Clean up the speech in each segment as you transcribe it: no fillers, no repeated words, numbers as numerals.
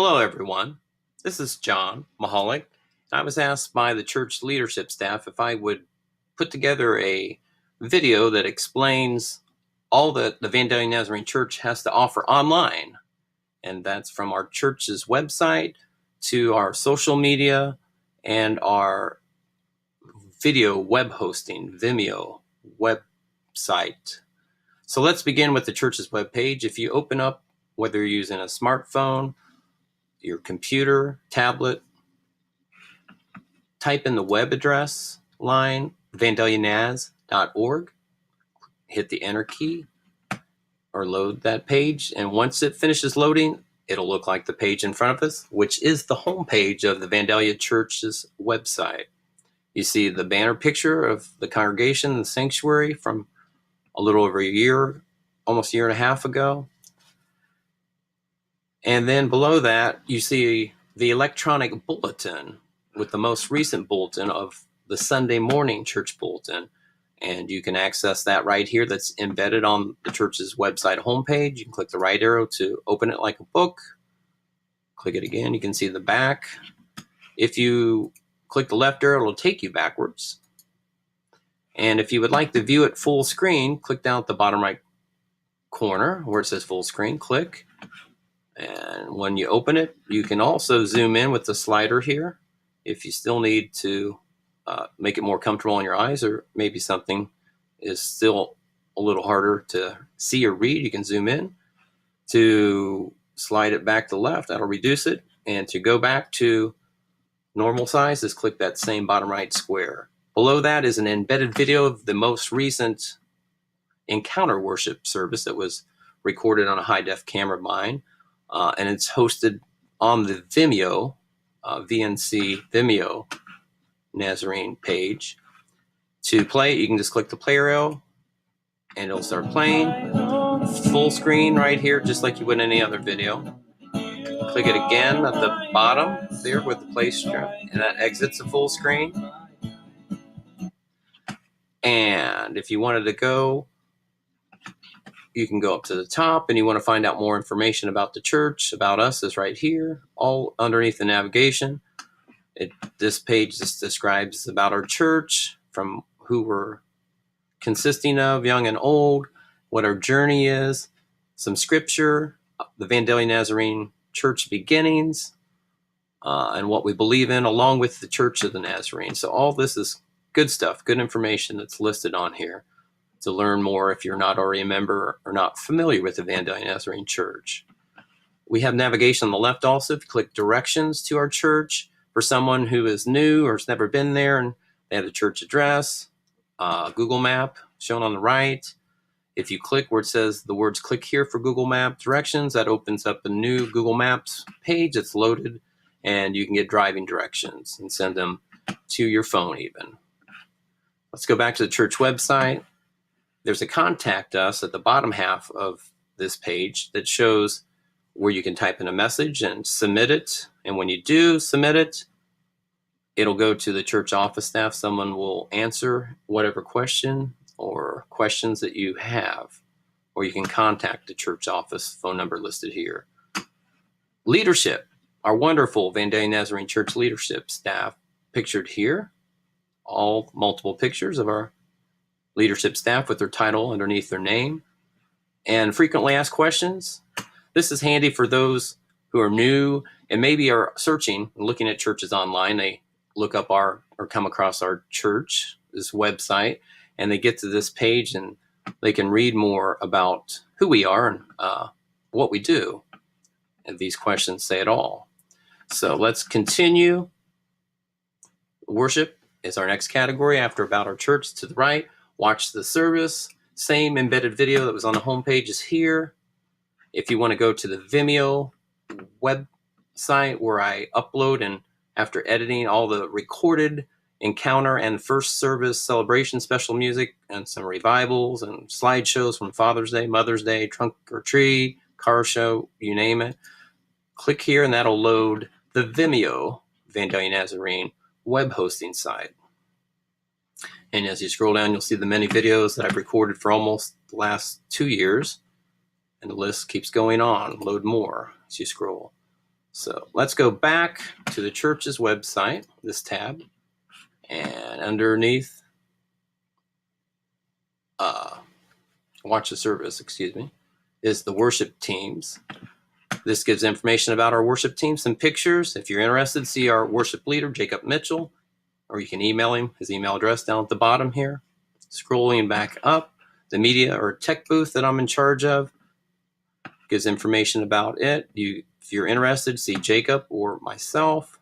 Hello, everyone. This is John Mahalik. I was asked by the church leadership staff if I would put together a video that explains all that the Vandalia Nazarene Church has to offer online. And that's from our church's website to our social media and our video web hosting, Vimeo website. So let's begin with the church's webpage. If you open up, whether you're using a smartphone, your computer, tablet, type in the web address line, vandalianaz.org, hit the enter key or load that page. And once it finishes loading, it'll look like the page in front of us, which is the home page of the Vandalia Church's website. You see the banner picture of the congregation, the sanctuary from a little over a year, almost a year and a half ago. And then below that, you see the electronic bulletin with the most recent bulletin of the Sunday morning church bulletin. And you can access that right here. That's embedded on the church's website homepage. You can click the right arrow to open it like a book. Click it again. You can see the back. If you click the left arrow, it'll take you backwards. And if you would like to view it full screen, click down at the bottom right corner where it says full screen. Click. And when you open it, you can also zoom in with the slider here if you still need to make it more comfortable on your eyes, or maybe something is still a little harder to see or read. You can zoom in. To slide it back to the left, that'll reduce it. And to go back to normal size, just click that same bottom right square. Below that is an embedded video of the most recent encounter worship service that was recorded on a high-def camera of mine. And it's hosted on the Vimeo, VNC Vimeo Nazarene page. To play it, you can just click the play arrow and it'll start playing. Full screen right here, just like you would any other video. Click it again at the bottom there with the play strip, and that exits the full screen. And if you wanted to go, you can go up to the top, and you want to find out more information about the church, about us is right here, all underneath the navigation. This page just describes about our church, from who we're consisting of, young and old, what our journey is, some scripture, the Vandalia Nazarene Church beginnings, and what we believe in, along with the Church of the Nazarene. So all this is good stuff, good information that's listed on here to learn more if you're not already a member or not familiar with the Vandalia Nazarene Church. We have navigation on the left also. If you click directions to our church, for someone who is new or has never been there and they have the church address, Google Map shown on the right. If you click where it says the words click here for Google Map directions, that opens up a new Google Maps page that's loaded, and you can get driving directions and send them to your phone even. Let's go back to the church website. There's a contact us at the bottom half of this page that shows where you can type in a message and submit it. And when you do submit it, it'll go to the church office staff. Someone will answer whatever question or questions that you have, or you can contact the church office phone number listed here. Leadership, our wonderful Vandalia Nazarene Church leadership staff pictured here. All multiple pictures of our leadership staff with their title underneath their name. And frequently asked questions. This is handy for those who are new and maybe are searching and looking at churches online. They look up or come across our church, this website, and they get to this page and they can read more about who we are and what we do. And these questions say it all. So let's continue. Worship is our next category after about our church. To the right, watch the service. Same embedded video that was on the homepage is here. If you want to go to the Vimeo website where I upload, and after editing all the recorded encounter and first service celebration special music and some revivals and slideshows from Father's Day, Mother's Day, trunk or treat, car show, you name it, click here and that'll load the Vimeo Vandalia Nazarene web hosting site. And as you scroll down, you'll see the many videos that I've recorded for almost the last 2 years. And the list keeps going on. Load more as you scroll. So let's go back to the church's website, this tab, and underneath watch the service, is the worship teams. This gives information about our worship team, some pictures. If you're interested, see our worship leader, Jacob Mitchell, or you can email him, his email address down at the bottom here. Scrolling back up, the media or tech booth that I'm in charge of gives information about it. If you're interested, see Jacob or myself.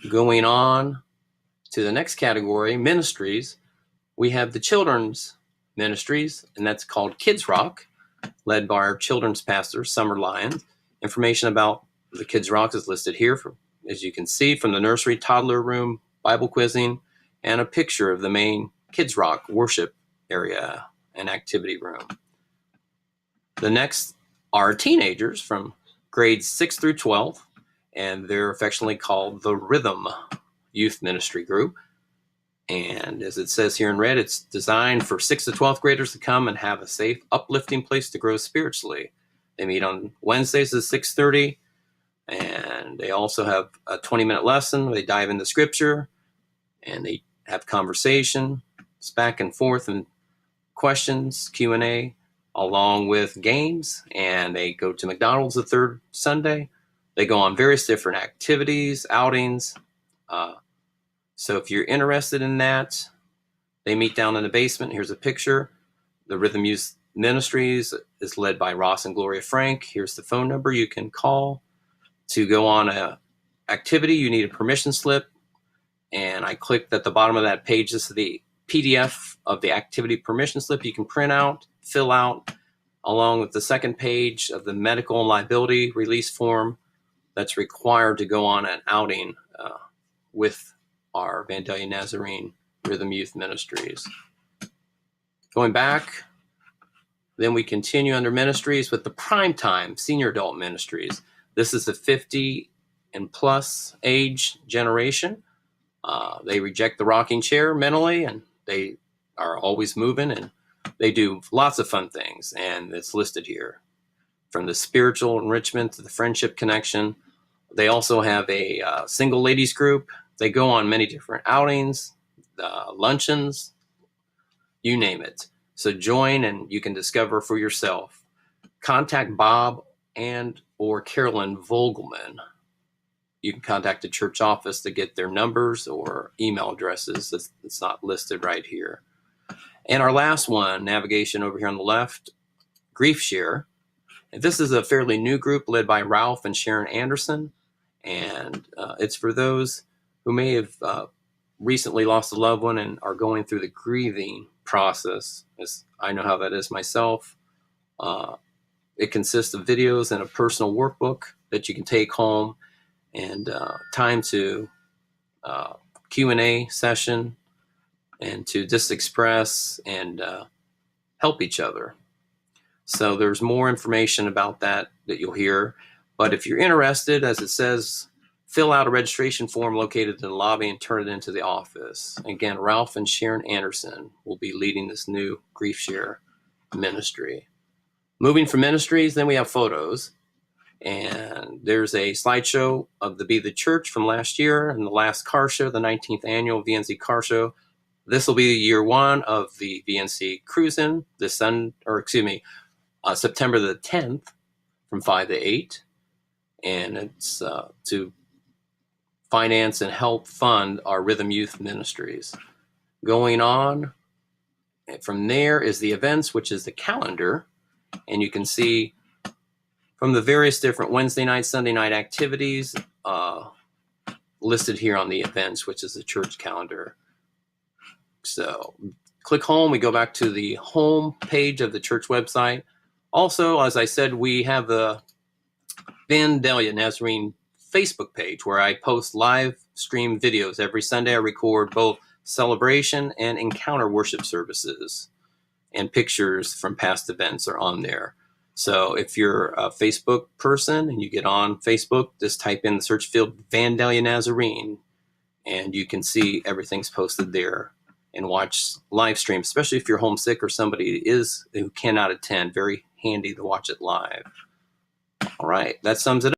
Going on to the next category, ministries, we have the children's ministries, and that's called Kids Rock, led by our children's pastor, Summer Lyons. Information about the Kids Rock is listed here, as you can see, from the nursery, toddler room, Bible quizzing, and a picture of the main Kids Rock worship area and activity room. The next are teenagers from grades 6 through 12, and they're affectionately called the Rhythm Youth Ministry Group. And as it says here in red, it's designed for 6th to 12th graders to come and have a safe, uplifting place to grow spiritually. They meet on Wednesdays at 6:30, and they also have a 20-minute lesson. They dive into scripture, and they have conversation. It's back and forth and questions, Q&A, along with games. And they go to McDonald's the third Sunday. They go on various different activities, outings. So if you're interested in that, they meet down in the basement. Here's a picture. The Rhythm Youth Ministries is led by Ross and Gloria Frank. Here's the phone number you can call to go on a activity. You need a permission slip. And I clicked at the bottom of that page. This is the PDF of the activity permission slip you can print out, fill out, along with the second page of the medical and liability release form that's required to go on an outing with our Vandalia Nazarene Rhythm Youth Ministries. Going back, then we continue under ministries with the Primetime Senior Adult Ministries. This is the 50 and plus age generation. They reject the rocking chair mentally, and they are always moving, and they do lots of fun things, and it's listed here. From the spiritual enrichment to the friendship connection. They also have a single ladies group. They go on many different outings, luncheons, you name it. So join and you can discover for yourself. Contact Bob and or Carolyn Vogelman. You can contact the church office to get their numbers or email addresses. It's not listed right here. And our last one, navigation over here on the left, Grief Share. And this is a fairly new group led by Ralph and Sharon Anderson. And it's for those who may have recently lost a loved one and are going through the grieving process, as I know how that is myself. It consists of videos and a personal workbook that you can take home, and time to Q&A session, and to just express and help each other. So there's more information about that you'll hear. But if you're interested, as it says, fill out a registration form located in the lobby and turn it into the office. Again, Ralph and Sharon Anderson will be leading this new Grief Share ministry. Moving from ministries, then we have photos. And there's a slideshow of the Be the Church from last year and the last car show, the 19th annual VNC car show. This will be year one of the VNC Cruisin' September the 10th from 5 to 8. And it's to finance and help fund our Rhythm Youth Ministries. Going on from there is the events, which is the calendar. And you can see from the various different Wednesday night, Sunday night activities listed here on the events, which is the church calendar. So click home. We go back to the home page of the church website. Also, as I said, we have the Vandalia Nazarene Facebook page where I post live stream videos. Every Sunday I record both celebration and encounter worship services, and pictures from past events are on there. So if you're a Facebook person and you get on Facebook, just type in the search field Vandalia Nazarene, and you can see everything's posted there and watch live stream, especially if you're homesick or somebody who cannot attend. Very handy to watch it live. All right, that sums it up.